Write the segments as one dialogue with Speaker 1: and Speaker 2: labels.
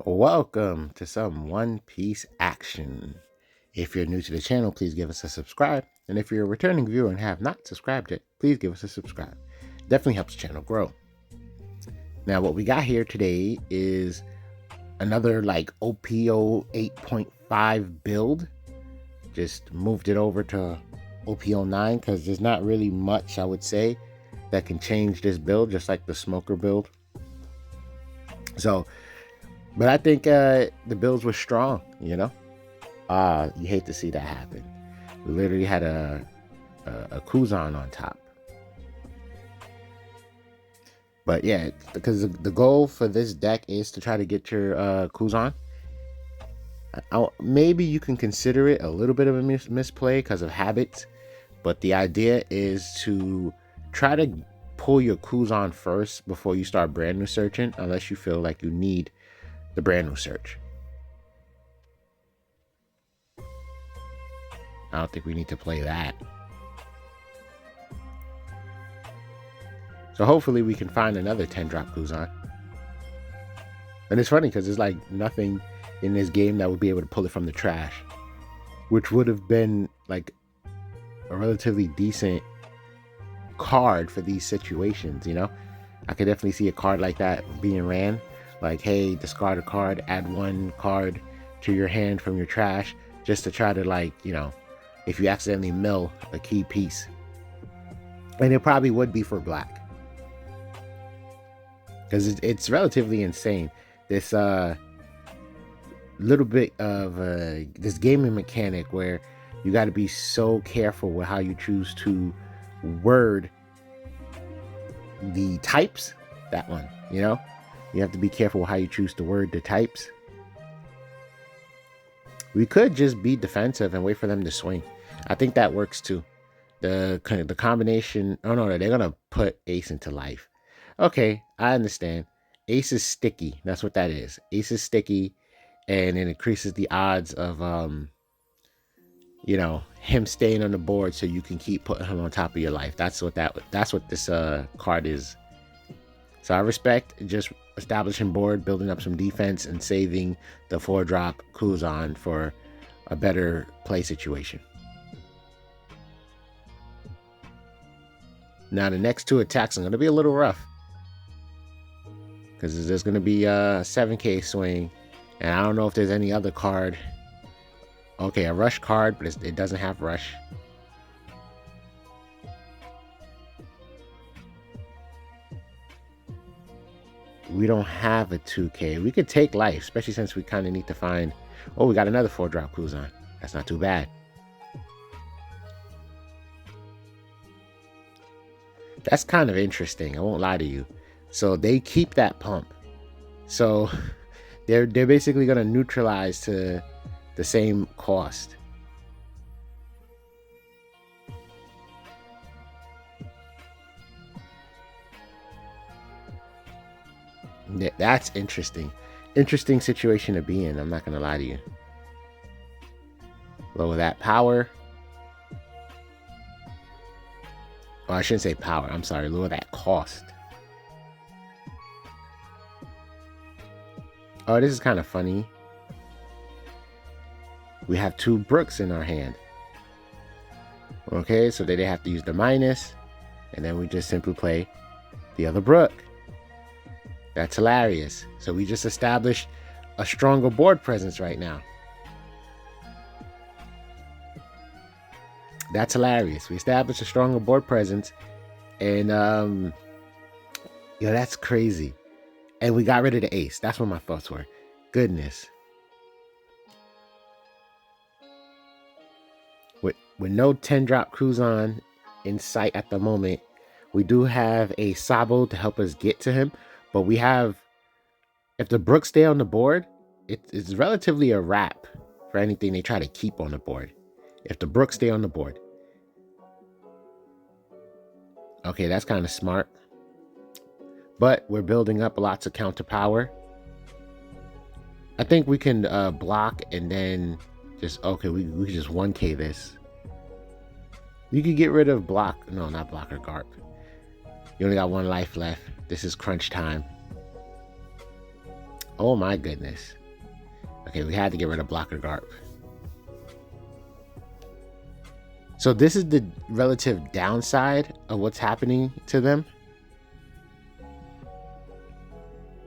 Speaker 1: Welcome to some One Piece action. If you're new to the channel, please give us a subscribe. And if you're a returning viewer and have not subscribed yet, please give us a subscribe. Definitely helps the channel grow. Now, what we got here today is another like OPO 8.5 build. Just moved it over to OP09 because there's not really much, I would say, that can change this build, just like the smoker build. But I think the builds were strong, you know? You hate to see that happen. We literally had a Kuzan on top. But yeah, because the goal for this deck is to try to get your Kuzan. Maybe you can consider it a little bit of a misplay because of habits, but the idea is to try to pull your Kuzan first before you start brand new searching, unless you feel like you need the brand new search. I don't think we need to play that. So hopefully we can find another 10-drop Kuzan. And it's funny because there's like nothing in this game that would be able to pull it from the trash, which would have been like a relatively decent card for these situations, you know? I could definitely see a card like that being ran. Like, hey, discard a card, add one card to your hand from your trash, just to try to, like, you know, if you accidentally mill a key piece. And it probably would be for black, because it's relatively insane. This little bit of this gaming mechanic where you got to be so careful with how you choose to word the types. That one, you know? You have to be careful how you choose to word the types. We could just be defensive and wait for them to swing. I think that works too. The combination. Oh no, they're gonna put Ace into life. Okay, I understand. Ace is sticky. That's what that is. Ace is sticky, and it increases the odds of you know, him staying on the board, so you can keep putting him on top of your life. That's what this card is. So I respect just establishing board, building up some defense, and saving the 4-drop Kuzan for a better play situation. Now the next two attacks are going to be a little rough, because there's going to be a 7k swing, and I don't know if there's any other card. Okay, a rush card, but it doesn't have rush. We don't have a 2k. We could take life, especially since we kind of need to find... Oh, we got another 4-drop Kuzan. That's not too bad. That's kind of interesting, I won't lie to you. So they keep that pump. So they're basically going to neutralize to the same cost. That's interesting. Interesting situation to be in, I'm not going to lie to you. Lower that power. Oh, I shouldn't say power. I'm sorry. Lower that cost. Oh, this is kind of funny. We have 2 Brooks in our hand. Okay, so they have to use the minus. And then we just simply play the other Brook. That's hilarious. So we just established a stronger board presence right now. That's hilarious. We established a stronger board presence, and yeah, that's crazy. And we got rid of the ace. That's what my thoughts were. Goodness. With no 10-drop Kuzan in sight at the moment, we do have a Sabo to help us get to him. But we have, if the Brooks stay on the board, it's relatively a wrap for anything they try to keep on the board. If the Brooks stay on the board. Okay, that's kind of smart. But we're building up lots of counter power. I think we can block and then just, okay, we can just 1k this. You could get rid of block. No, not blocker, Garp. You only got 1 life left. This is crunch time. Oh my goodness. Okay, we had to get rid of Blocker Garp. So this is the relative downside of what's happening to them.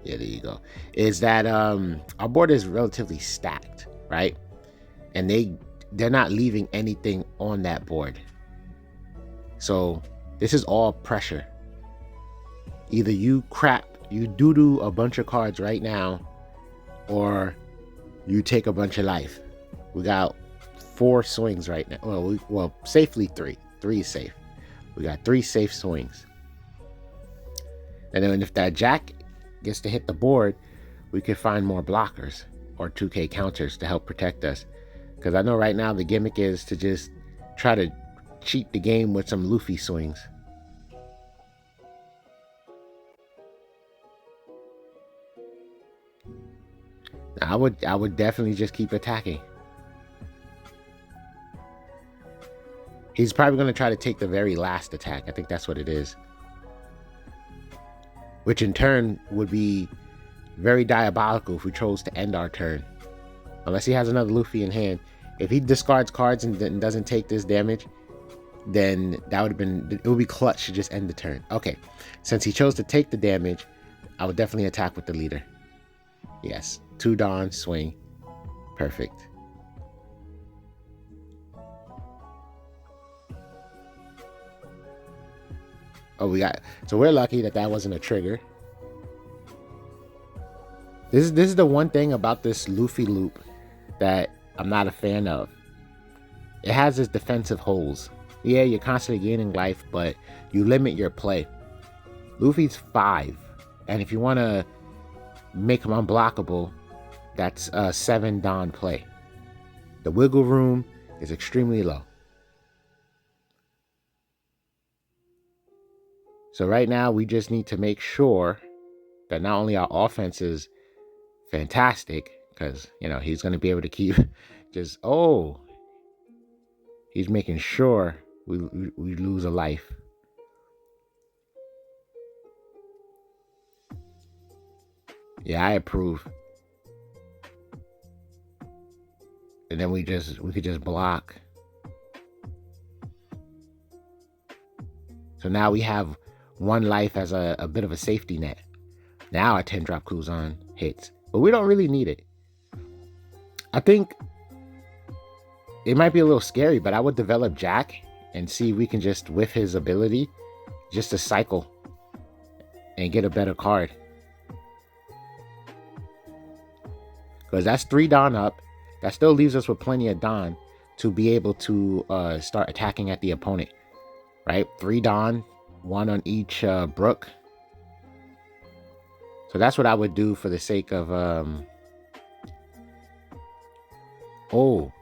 Speaker 1: Yeah, there you go. Is that our board is relatively stacked, right? And they're not leaving anything on that board. So this is all pressure. Either you doo-doo a bunch of cards right now, or you take a bunch of life. We got 4 swings right now. Well, safely 3. 3 is safe. We got 3 safe swings. And then if that jack gets to hit the board, we could find more blockers or 2K counters to help protect us. Because I know right now the gimmick is to just try to cheat the game with some Luffy swings. I would definitely just keep attacking. He's probably going to try to take the very last attack. I think that's what it is. Which in turn would be very diabolical if we chose to end our turn. Unless he has another Luffy in hand. If he discards cards and doesn't take this damage, then it would be clutch to just end the turn. Okay, since he chose to take the damage, I would definitely attack with the leader. Yes, 2 Dawn, swing. Perfect. Oh, so we're lucky that wasn't a trigger. This is the one thing about this Luffy loop that I'm not a fan of. It has its defensive holes. Yeah, you're constantly gaining life, but you limit your play. Luffy's 5, and if you want to make him unblockable, that's a 7 Dawn play. The wiggle room is extremely low. So right now, we just need to make sure that not only our offense is fantastic, because, he's going to be able to keep he's making sure we lose a life. Yeah, I approve. And then we could just block. So now we have 1 life as a bit of a safety net. Now our 10-drop Kuzan hits. But we don't really need it. I think it might be a little scary, but I would develop Jack and see if we can just whiff his ability just to cycle and get a better card. Because that's 3 Dawn up. That still leaves us with plenty of Dawn to be able to start attacking at the opponent. Right? 3 Dawn, 1 on each Brook. So that's what I would do for the sake of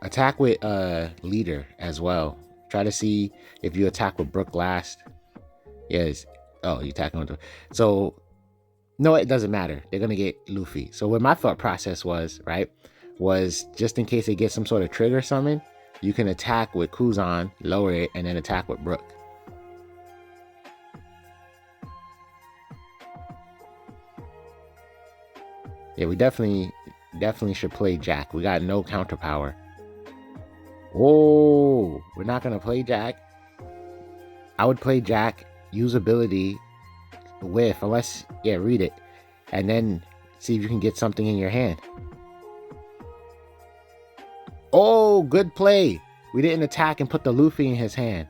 Speaker 1: attack with leader as well. Try to see if you attack with Brook last. Yes. Oh, you attacking with so no, it doesn't matter. They're gonna get Luffy. So what my thought process was, right, was just in case they get some sort of trigger summon, you can attack with Kuzan, lower it, and then attack with Brook. Yeah, we definitely should play Jack. We got no counter power. Oh, we're not gonna play Jack. I would play Jack, use ability, whiff, unless, read it, and then see if you can get something in your hand. Oh, good play. We didn't attack and put the Luffy in his hand.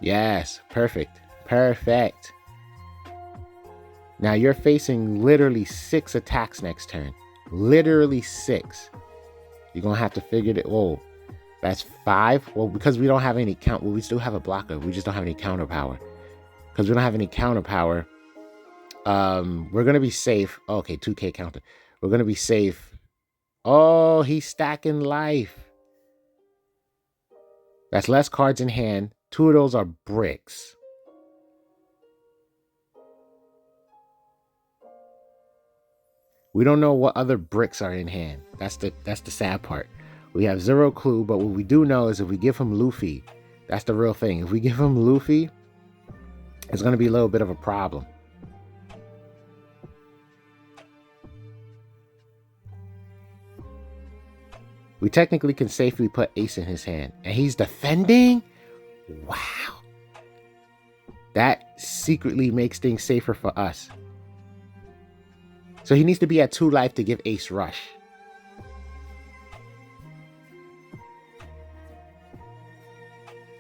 Speaker 1: Yes, perfect. Perfect. Now you're facing literally 6 attacks next turn. Literally 6. You're going to have to figure it. Whoa, that's 5. Well, because we don't have any count. Well, we still have a blocker. We just don't have any counter power. Because we don't have any counter power. We're going to be safe. Okay, 2K counter. We're going to be safe. Oh, he's stacking life. That's less cards in hand. 2 of those are bricks. We don't know what other bricks are in hand. That's the sad part. We have 0 clue, but what we do know is if we give him Luffy, that's the real thing. If we give him Luffy, it's going to be a little bit of a problem. We technically can safely put ace in his hand. And he's defending? Wow. That secretly makes things safer for us. So he needs to be at 2 life to give ace rush.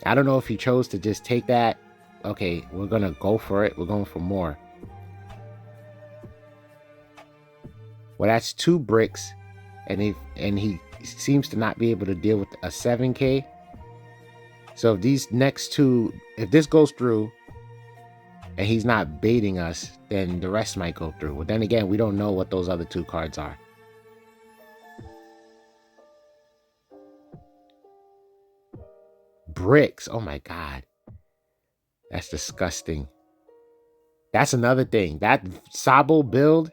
Speaker 1: I don't know if he chose to just take that. Okay, we're going to go for it. We're going for more. Well, that's 2 bricks. And he seems to not be able to deal with a 7K. So if these next 2, if this goes through and he's not baiting us, then the rest might go through. But then again, we don't know what those other 2 cards are. Bricks. Oh my God. That's disgusting. That's another thing. That Sabo build,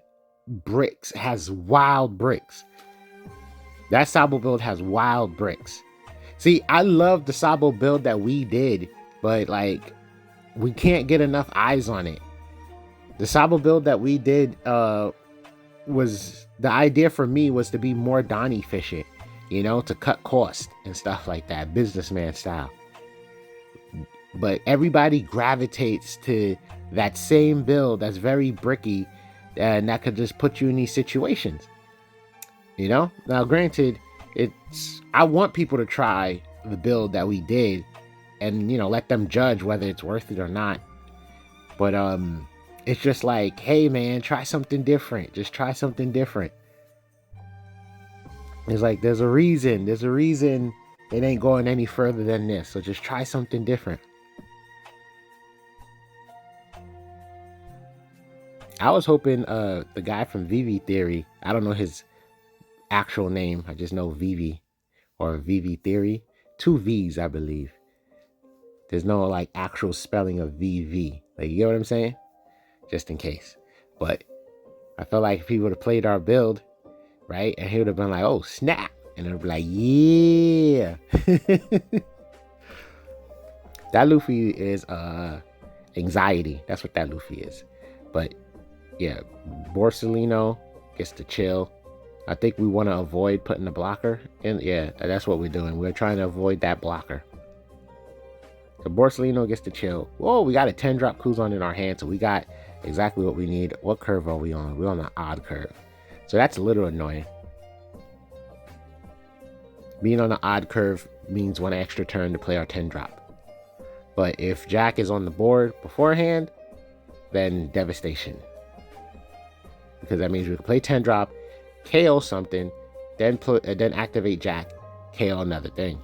Speaker 1: bricks, has wild bricks. That Sabo build has wild bricks. See, I love the Sabo build that we did, but like, we can't get enough eyes on it. The Sabo build that we did was, the idea for me was to be more Donnie efficient, you know, to cut cost and stuff like that, businessman style. But everybody gravitates to that same build that's very bricky, and that could just put you in these situations. You know? Now, granted, I want people to try the build that we did and, you know, let them judge whether it's worth it or not. But it's just like, hey man, try something different. Just try something different. It's like, there's a reason it ain't going any further than this. So just try something different. I was hoping the guy from VV Theory, I don't know his actual name, I just know VV or VV Theory, 2 V's, I believe. There's no like actual spelling of VV. Like, you know what I'm saying? Just in case. But I felt like if he would have played our build, right, and he would have been like, oh snap, and it would be like, yeah. That Luffy is anxiety. That's what that Luffy is. But yeah, Borsellino gets to chill. I think we want to avoid putting the blocker in. Yeah, that's what we're doing. We're trying to avoid that blocker. So Borsellino gets to chill. Whoa, we got a 10-drop Kuzan in our hand, so we got exactly what we need. What curve are we on? We're on the odd curve. So that's a little annoying. Being on the odd curve means 1 extra turn to play our 10-drop. But if Jack is on the board beforehand, then devastation. Because that means we can play 10-drop, KO something, then activate Jack, KO another thing.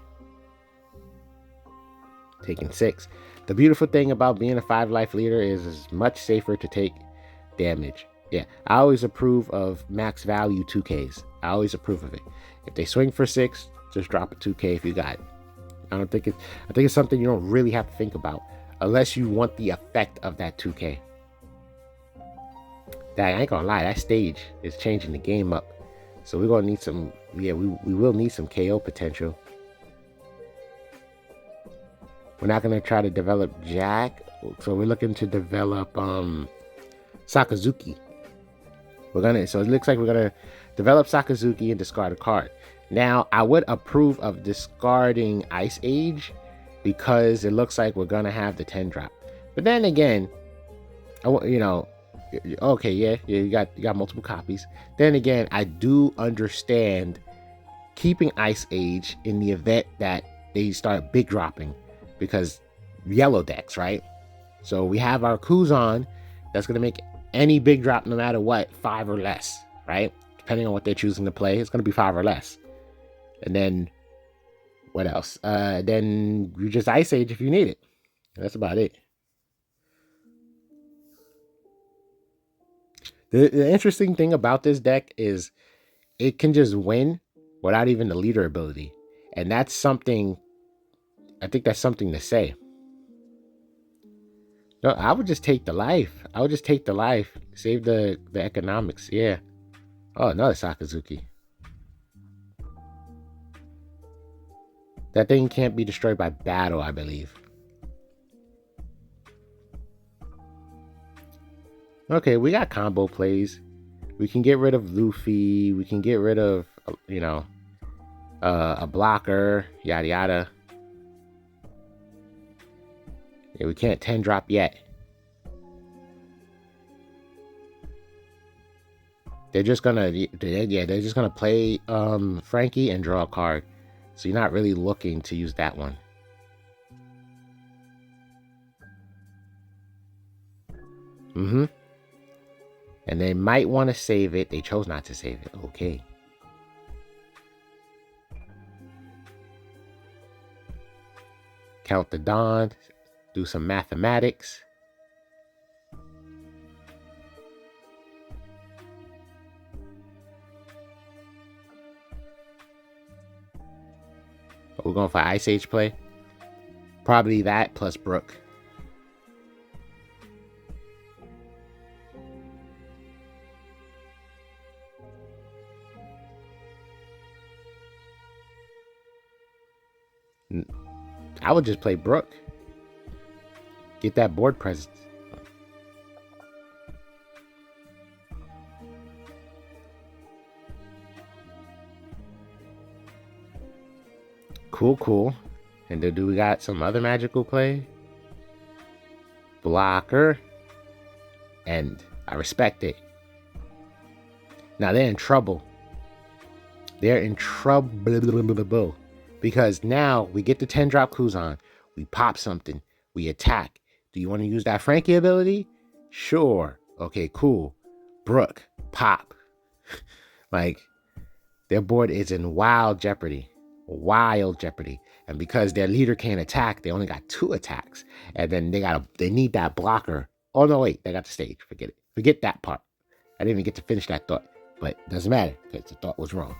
Speaker 1: Taking 6. The beautiful thing about being a 5-life leader is it's much safer to take damage. Yeah, I always approve of max value 2Ks. I always approve of it. If they swing for 6, just drop a 2K if you got it. I think it's something you don't really have to think about unless you want the effect of that 2K. That, I ain't gonna lie, that stage is changing the game up. So we're gonna need some, we will need some KO potential. We're not gonna try to develop Jack, so we're looking to develop Sakazuki. So it looks like we're gonna develop Sakazuki and discard a card. Now, I would approve of discarding Ice Age because it looks like we're gonna have the 10-drop. But then again, you know, okay, yeah, you got multiple copies. Then again, I do understand keeping Ice Age in the event that they start big dropping, because yellow decks, right? So we have our Kuzan that's gonna make any big drop no matter what 5 or less, right? Depending on what they're choosing to play, it's gonna be 5 or less. And then what else? Then you just Ice Age if you need it. That's about it. The interesting thing about this deck is it can just win without even the leader ability. And that's something, I think that's something to say. No, I would just take the life. I would just take the life. Save the economics. Yeah. Oh, another Sakazuki. That thing can't be destroyed by battle, I believe. Okay, we got combo plays. We can get rid of Luffy. We can get rid of, you know, a blocker, yada yada. Yeah, we can't 10 drop yet. They're just gonna, yeah, they're just gonna play Frankie and draw a card. So you're not really looking to use that one. Mm-hmm. And they might want to save it. They chose not to save it. Okay. Count the dawn. Do some mathematics. We're going for Ice Age play. Probably that plus Brook. I would just play Brook. Get that board presence. Cool. And then do we got some other magical play? Blocker. End. I respect it. Now they're in trouble. They're in trouble. Because now we get the 10 drop Kuzan. We pop something. We attack. Do you want to use that Frankie ability? Sure. Okay, cool. Brook. Pop. Like, their board is in wild jeopardy. Wild jeopardy. And because their leader can't attack, they only got 2 attacks. And then they need that blocker. Oh no, wait, they got the stage. Forget it. Forget that part. I didn't even get to finish that thought. But it doesn't matter, because the thought was wrong.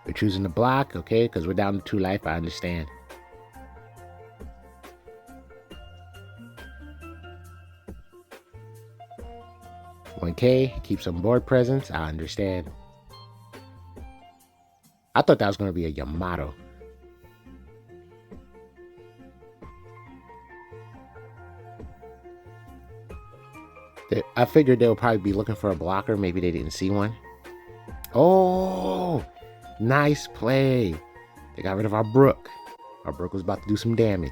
Speaker 1: We're choosing the block, okay, because we're down to 2 life, I understand. $1K, keep some board presence, I understand. I thought that was going to be a Yamato. I figured they'll probably be looking for a blocker. Maybe they didn't see one. Oh, nice play. They got rid of our Brook. Our Brook was about to do some damage.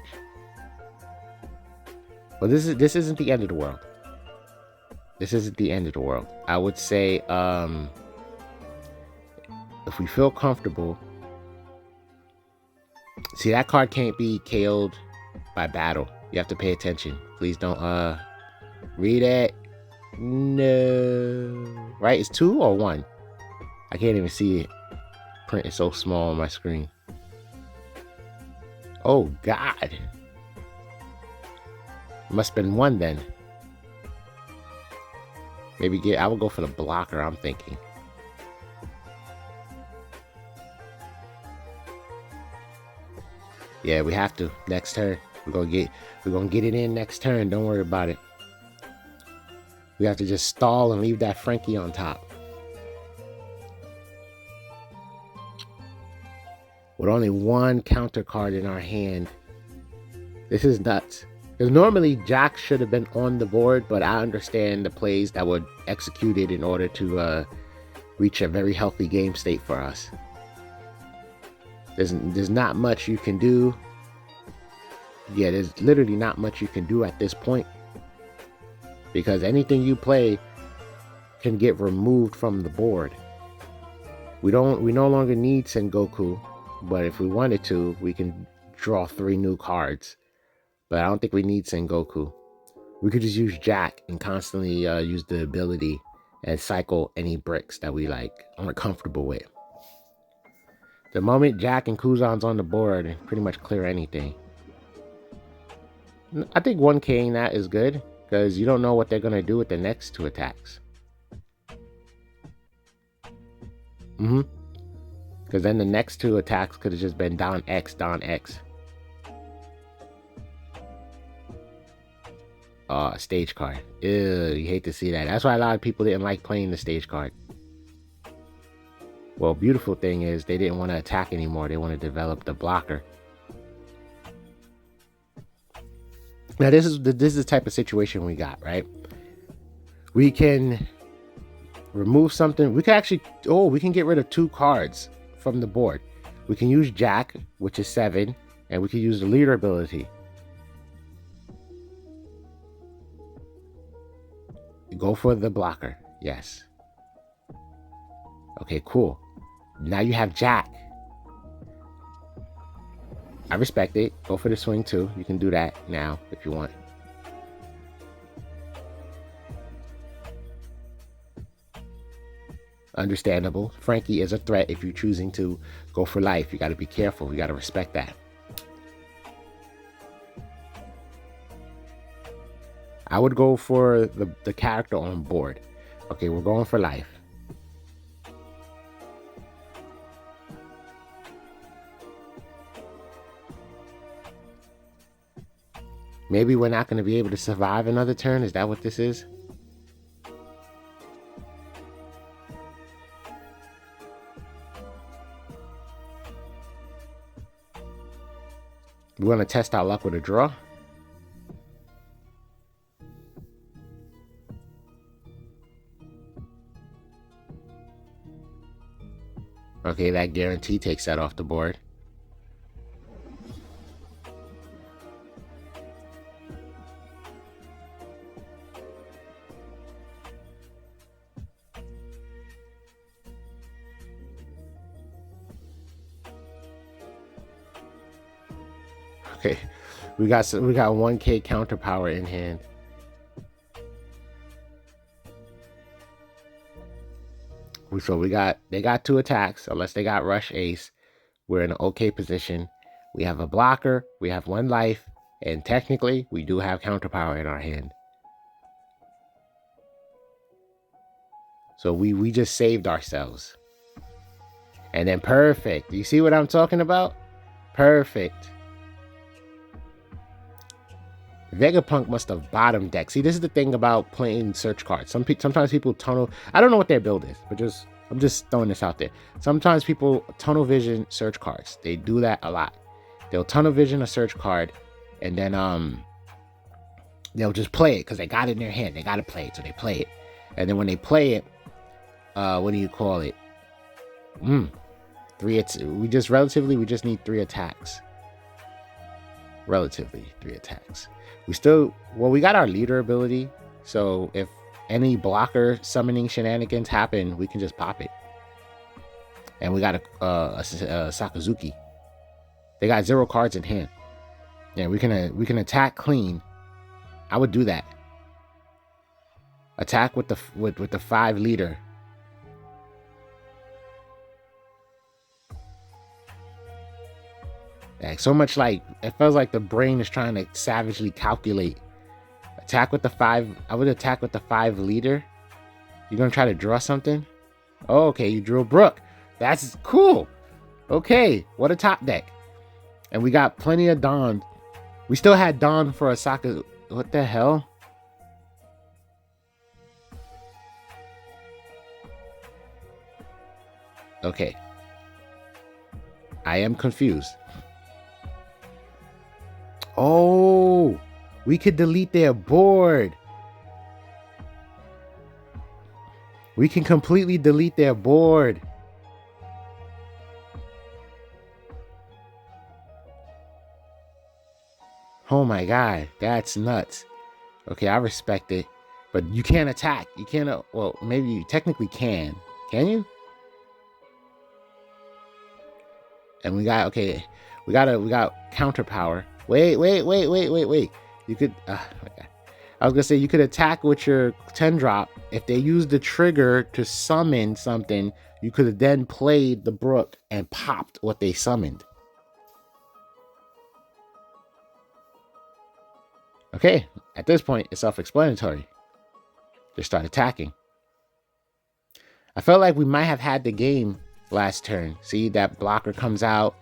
Speaker 1: Well, this isn't the end of the world. This isn't the end of the world. I would say, if we feel comfortable. See, that card can't be KO'd by battle. You have to pay attention. Please don't read it. No. Right? It's 2 or 1? I can't even see it. Print is so small on my screen. Oh, God. Must have been 1 then. Maybe I will go for the blocker, I'm thinking. Yeah, we have to. Next turn. We're gonna get it in next turn. Don't worry about it. We have to just stall and leave that Frankie on top. With only 1 counter card in our hand. This is nuts. Because normally Jack should have been on the board, but I understand the plays that were executed in order to reach a very healthy game state for us. There's not much you can do. Yeah, there's literally not much you can do at this point. Because anything you play can get removed from the board. We no longer need Sengoku, but if we wanted to, we can draw 3 new cards. But I don't think we need Sengoku. We could just use Jack and constantly use the ability and cycle any bricks that we aren't comfortable with. The moment Jack and Kuzan's on the board, pretty much clear anything. I think 1K'ing that is good, because you don't know what they're going to do with the next 2 attacks. Because then the next 2 attacks could have just been down X, down X. Stage card. Ew, you hate to see that. That's why a lot of people didn't like playing the stage card. Well, beautiful thing is they didn't want to attack anymore. They want to develop the blocker. Now this is the type of situation we got, right? We can remove something. We can actually, we can get rid of 2 cards from the board. We can use Jack, which is 7, and we can use the leader ability. Go for the blocker. Yes. Okay, cool. Now you have Jack. I respect it. Go for the swing too. You can do that now if you want. Understandable. Frankie is a threat if you're choosing to go for life. You got to be careful. You got to respect that. I would go for the character on board. Okay, we're going for life. Maybe we're not going to be able to survive another turn. Is that what this is? We want to test our luck with a draw. Okay, that guarantee takes that off the board. Okay, we got 1K counter power in hand. So they got 2 attacks, unless they got rush ace. We're in an okay position. We have a blocker, we have 1 life, and technically we do have counter power in our hand. So we just saved ourselves. And then perfect. You see what I'm talking about? Perfect. Vegapunk must have bottom deck. See, this is the thing about playing search cards. Sometimes people tunnel. I don't know what their build is, but I'm just throwing this out there. Sometimes people tunnel vision search cards. They do that a lot. They'll tunnel vision a search card, and then they'll just play it because they got it in their hand. They got to play it, so they play it. And then when they play it, what do you call it? 3. We just need 3 attacks. Relatively 3 attacks. We got our leader ability, so if any blocker summoning shenanigans happen, we can just pop it. And we got a Sakazuki. They got 0 cards in hand. Yeah, we can attack clean. I would do that. Attack with the 5 leader. Like, so much like it feels like the brain is trying to savagely calculate. Attack with the 5. I would attack with the 5 leader. You're gonna try to draw something? Oh, okay, you drew a Brook. That's cool. Okay, what a top deck. And we got plenty of Dawn. We still had Dawn for a Saka. What the hell? Okay. I am confused. Oh, we could delete their board. We can completely delete their board. Oh my God, that's nuts. Okay, I respect it. But you can't attack. You can't, well, maybe you technically can. Can you? And we got counter power. Wait. You could, I was gonna say you could attack with your 10 drop. If they use the trigger to summon something, you could have then played the Brook and popped what they summoned. Okay, at this point, it's self-explanatory. Just start attacking. I felt like we might have had the game last turn. See, that blocker comes out.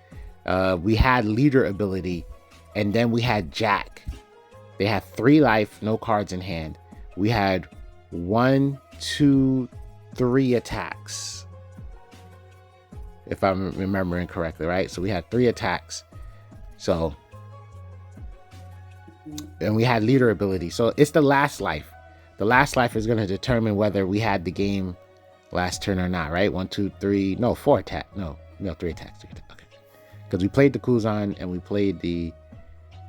Speaker 1: We had leader ability, and then we had Jack. They had 3 life, no cards in hand. We had 1, 2, 3 attacks, if I'm remembering correctly, right? So we had 3 attacks. So and we had leader ability. So it's the last life. The last life is going to determine whether we had the game last turn or not, right? 1, 2, 3, no, 4 attack. No, 3 attacks. 3 attacks. Okay. Because we played the Kuzan and we played the...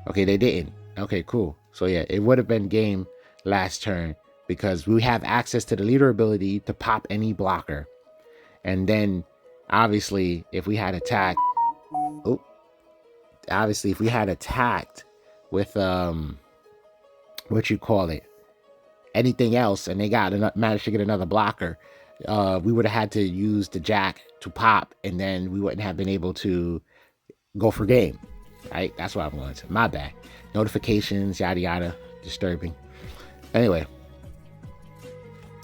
Speaker 1: Okay, they didn't. Okay, cool. So yeah, it would have been game last turn because we have access to the leader ability to pop any blocker. And then, obviously, if we had attacked... Oh, obviously, if we had attacked with, what you call it, anything else, and they managed to get another blocker, we would have had to use the jack to pop, and then we wouldn't have been able to go for game. Right? That's what I'm going to. My bad. Notifications, yada yada, disturbing. Anyway,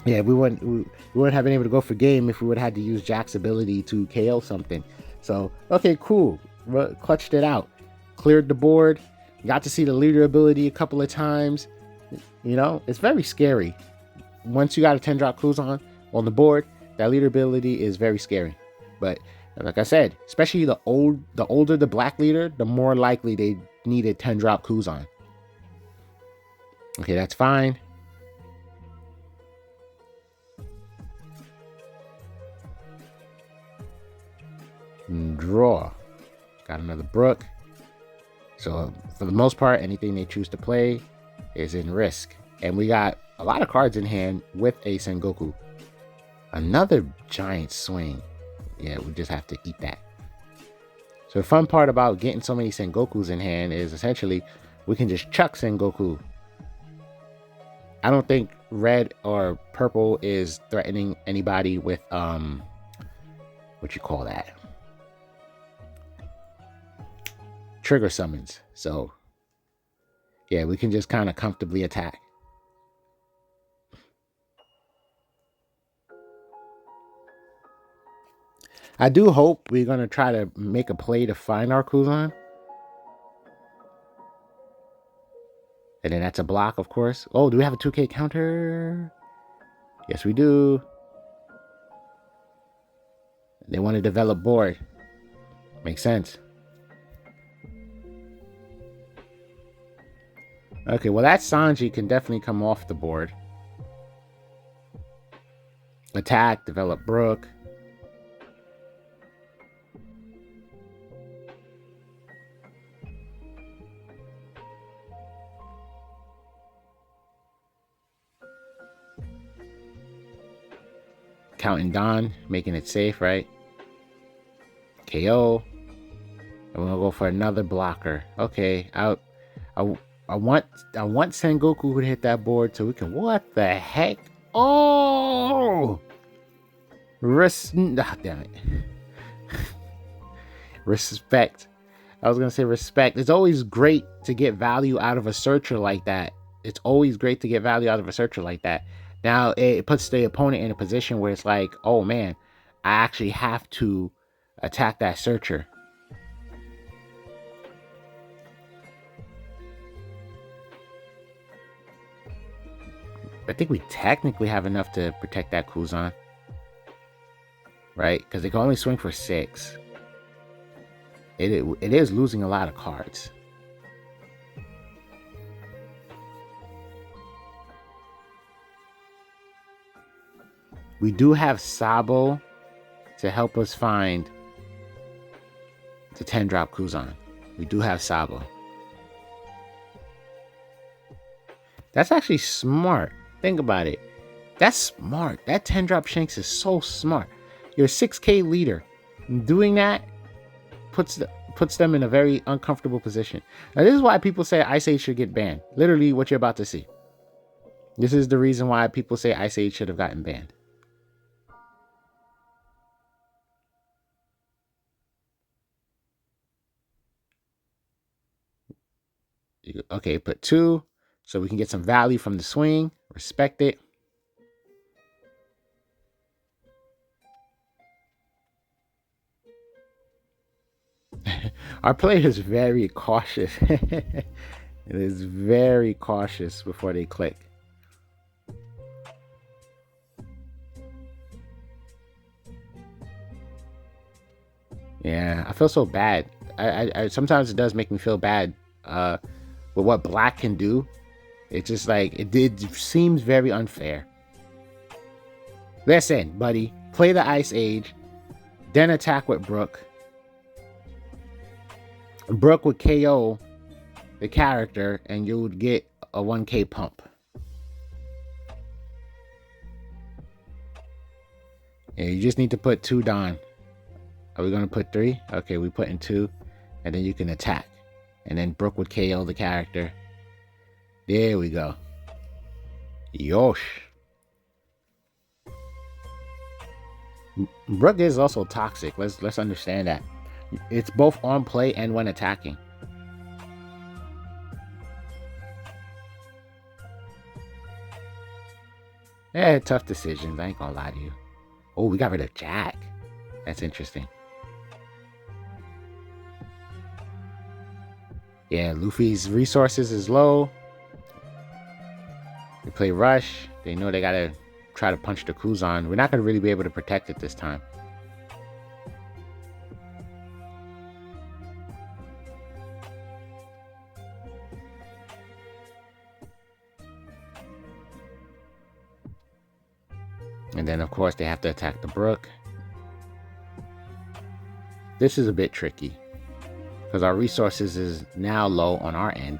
Speaker 1: yeah, we wouldn't have been able to go for game if we would have had to use Jack's ability to KO something. So okay, cool. Clutched it out, cleared the board, got to see the leader ability a couple of times. You know, it's very scary. Once you got a 10-drop Kuzan on the board, that leader ability is very scary. But like I said, especially the older the black leader, the more likely they needed 10-drop Kuzan. Okay, that's fine. Draw. Got another Brook. So for the most part, anything they choose to play is in risk. And we got a lot of cards in hand with a Sengoku. Another giant swing. Yeah, we just have to eat that. So the fun part about getting so many Sengokus in hand is essentially we can just chuck Sengoku. I don't think red or purple is threatening anybody with what you call that? Trigger summons. So yeah, we can just kind of comfortably attack. I do hope we're going to try to make a play to find our Kuzan. And then that's a block, of course. Oh, do we have a 2K counter? Yes, we do. They want to develop board. Makes sense. Okay, well, that Sanji can definitely come off the board. Attack, develop Brook. Counting Don, making it safe, right? KO. And we're gonna go for another blocker. Okay, I want Sengoku to hit that board so we can. What the heck? Oh, damn it. Respect. I was gonna say respect. It's always great to get value out of a searcher like that. It's always great to get value out of a searcher like that. Now it puts the opponent in a position where it's like, oh man, I actually have to attack that searcher. I think we technically have enough to protect that Kuzan. Right? Because they can only swing for 6. It is losing a lot of cards. We do have Sabo to help us find the 10-drop Kuzan. We do have Sabo. That's actually smart. Think about it. That's smart. That 10-drop Shanks is so smart. You're a 6K leader. Doing that puts them in a very uncomfortable position. Now, this is why people say Ice Age should get banned. Literally what you're about to see. This is the reason why people say Ice Age should have gotten banned. Okay, put 2 so we can get some value from the swing. Respect it. Our player is very cautious. It is very cautious before they click. Yeah, I feel so bad. I sometimes it does make me feel bad with what black can do, it's just like it seems very unfair. Listen, buddy, play the Ice Age, then attack with Brook. Brook would KO the character, and you would get a 1k pump. Yeah, you just need to put 2 Dawn. Are we going to put 3? Okay, we put in 2, and then you can attack. And then Brook would KO the character. There we go. Yosh. Brook is also toxic. Let's understand that. It's both on play and when attacking. Yeah, tough decisions. I ain't gonna lie to you. Oh, we got rid of Jack. That's interesting. Yeah, Luffy's resources is low. They play Rush. They know they gotta try to punch the Kuzan. We're not gonna really be able to protect it this time. And then, of course, they have to attack the Brook. This is a bit tricky because our resources is now low on our end.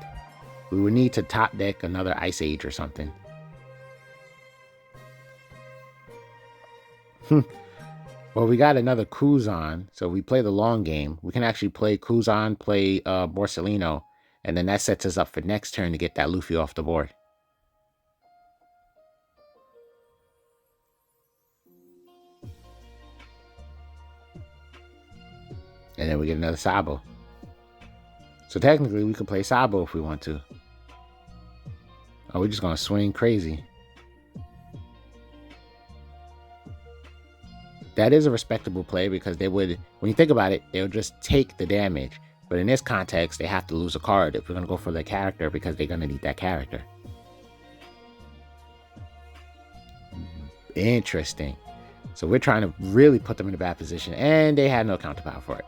Speaker 1: We would need to top deck another Ice Age or something. Well, we got another Kuzan, so we play the long game. We can actually play Kuzan, play Borsalino, and then that sets us up for next turn to get that Luffy off the board. And then we get another Sabo. So technically, we could play Sabo if we want to. Oh, we're just going to swing crazy. That is a respectable play because they would, when you think about it, they'll just take the damage. But in this context, they have to lose a card if we're going to go for the character because they're going to need that character. Interesting. So we're trying to really put them in a bad position, and they had no counterpower for it.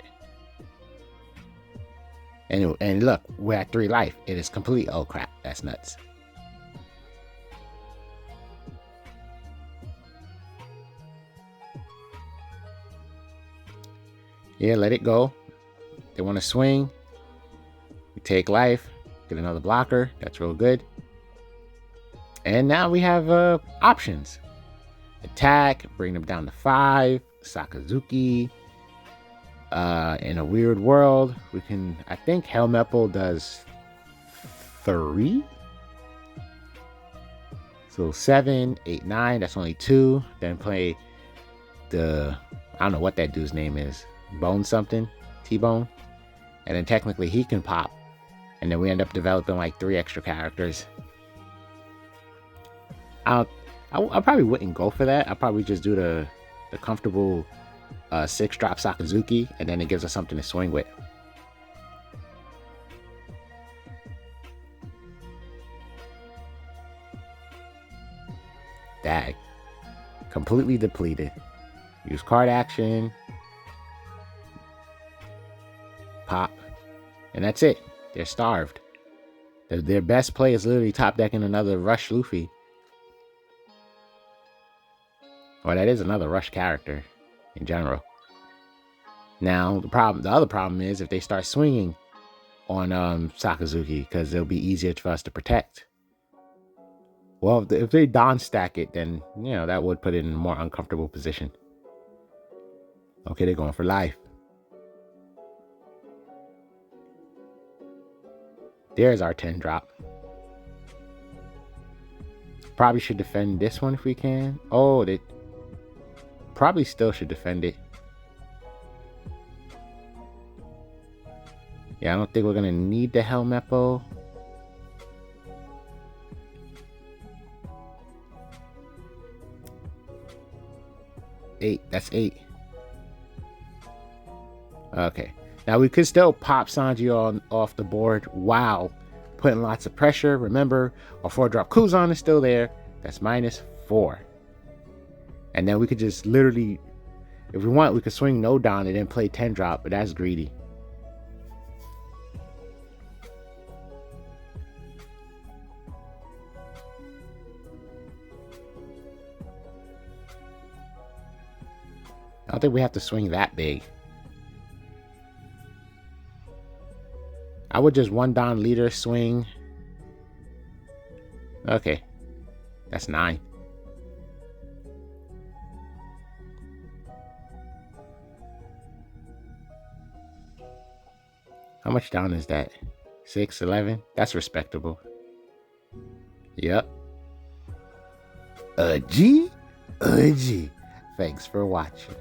Speaker 1: And look, we're at 3 life. It is complete. Oh crap, that's nuts. Yeah, let it go. They want to swing. We take life. Get another blocker. That's real good. And now we have options. Attack. Bring them down to 5. Sakazuki. In a weird world, we can... I think Helmeppel does 3. So 7, 8, 9. That's only 2. Then play the... I don't know what that dude's name is. Bone something, T-Bone, and then technically he can pop, and then we end up developing like 3 extra characters. I probably wouldn't go for that. I'll probably just do the comfortable 6-drop Sakazuki, and then it gives us something to swing with. Dag. Completely depleted. Use card action. Pop. And that's it. They're starved. Their best play is literally top decking another Rush Luffy. Well, that is another Rush character in general. Now, the other problem is if they start swinging on Sakazuki, because it'll be easier for us to protect. Well, if they Dawn stack it, then, you know, that would put it in a more uncomfortable position. Okay, they're going for life. There's our 10-drop. Probably should defend this one if we can. Oh, they probably still should defend it. Yeah, I don't think we're going to need the Helmeppel. That's 8. Okay. Now we could still pop Sanji off the board while putting lots of pressure. Remember, our 4-drop Kuzan is still there. That's -4. And then we could just literally, if we want, we could swing no Dawn and then play 10-drop, but that's greedy. I don't think we have to swing that big. I would just one down leader swing. Okay. That's 9. How much down is that? 6, 11? That's respectable. Yep. A G? A G. Thanks for watching.